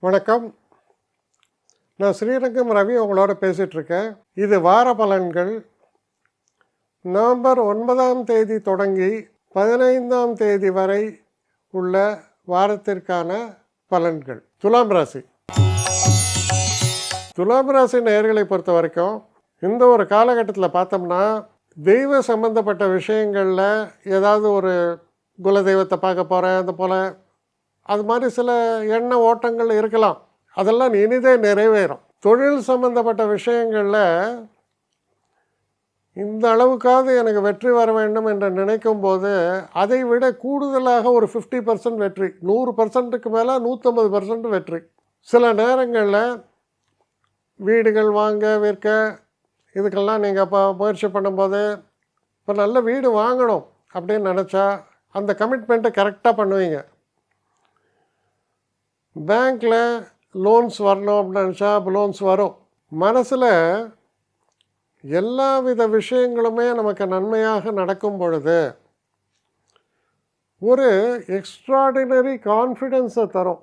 வணக்கம். நான் ஸ்ரீரங்கம் ரவி உங்களோட பேசிகிட்ருக்கேன். இது வார பலன்கள். நவம்பர் 9ஆம் தேதி தொடங்கி 15ஆம் தேதி வரை உள்ள வாரத்திற்கான பலன்கள். துலாம் ராசி. துலாம் ராசி நேயர்களை பொறுத்த வரைக்கும் இந்த ஒரு காலகட்டத்தில் பார்த்தோம்னா, தெய்வ சம்பந்தப்பட்ட விஷயங்களில் ஏதாவது ஒரு குலதெய்வத்தை பார்க்க போகிறேன், அது போல் அது மாதிரி சில எண்ண ஓட்டங்கள் இருக்கலாம். அதெல்லாம் இனிதே நிறைவேறும். தொழில் சம்பந்தப்பட்ட விஷயங்களில் இந்த அளவுக்காவது எனக்கு வெற்றி வர வேண்டும் என்று நினைக்கும் போது அதை விட கூடுதலாக ஒரு 50% வெற்றி, 100%க்கு மேலே 150% வெற்றி. சில நேரங்களில் வீடுகள் வாங்க விற்க இதுக்கெல்லாம் நீங்கள் இப்போ முயற்சி பண்ணும்போது, இப்போ நல்ல வீடு வாங்கணும் அப்படின்னு நினச்சா அந்த கமிட்மெண்ட்டை கரெக்டாக பண்ணுவீங்க. பேங்க்கில் லோன்ஸ் வரணும் அப்படின்னு நினச்சா லோன்ஸ் வரும். மனசில் எல்லா வித விஷயங்களுமே நமக்கு நன்மையாக நடக்கும் பொழுது ஒரு எக்ஸ்ட்ராடினரி கான்ஃபிடென்ஸை தரும்.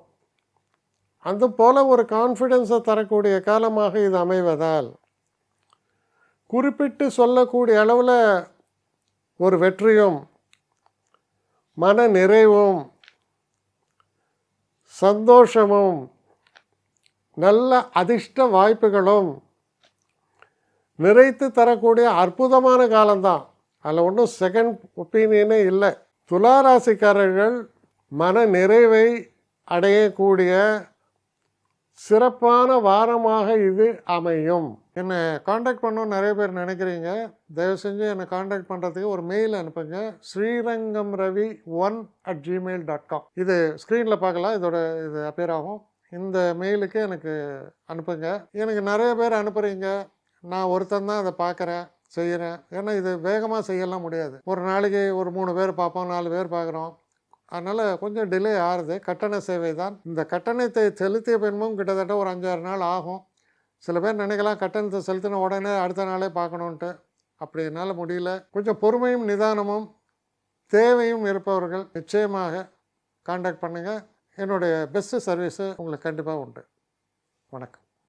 அது போல் ஒரு கான்ஃபிடென்ஸை தரக்கூடிய காலமாக இது அமைவதால் குறிப்பிட்டு சொல்லக்கூடிய அளவில் ஒரு வெற்றியும் மன நிறைவும் சந்தோஷமும் நல்ல அதிர்ஷ்ட வாய்ப்புகளும் நிறைத்து தரக்கூடிய அற்புதமான காலம்தான். அதில் ஒன்றும் செகண்ட் ஒப்பீனியனே இல்லை. துளாராசிக்காரர்கள் மன நிறைவை அடையக்கூடிய சிறப்பான வாரமாக இது அமையும். என்னை காண்டாக்ட் பண்ணணும்னு நிறைய பேர் நினைக்கிறீங்க. தயவு செஞ்சு என்னை காண்டாக்ட் பண்ணுறதுக்கு ஒரு மெயில் அனுப்புங்க. srirangamravi1@gmail.com. இது ஸ்க்ரீனில் பார்க்கலாம், இது அப்பியர் ஆகும். இந்த மெயிலுக்கு எனக்கு அனுப்புங்க. எனக்கு நிறைய பேர் அனுப்புகிறீங்க. நான் ஒருத்தன் தான் அதை பார்க்குறேன், செய்கிறேன். ஏன்னா இது வேகமாக செய்யலாம் முடியாது. ஒரு நாளைக்கு ஒரு 3 பேர் பார்ப்போம், 4 பேர் பார்க்குறோம். அதனால் கொஞ்சம் டிலே ஆகுது. கட்டண சேவை தான். இந்த கட்டணத்தை செலுத்திய பின்பும் கிட்டத்தட்ட ஒரு 5-6 நாள் ஆகும். சில பேர் நினைக்கலாம் கட்டணத்தை செலுத்தின உடனே அடுத்த நாளே பார்க்கணுன்ட்டு. அப்படி என்னால் முடியல. கொஞ்சம் பொறுமையும் நிதானமும் தேவையும் இருப்பவர்கள் நிச்சயமாக காண்டாக்ட் பண்ணுங்கள். என்னுடைய பெஸ்ட்டு சர்வீஸு உங்களுக்கு கண்டிப்பாக உண்டு. வணக்கம்.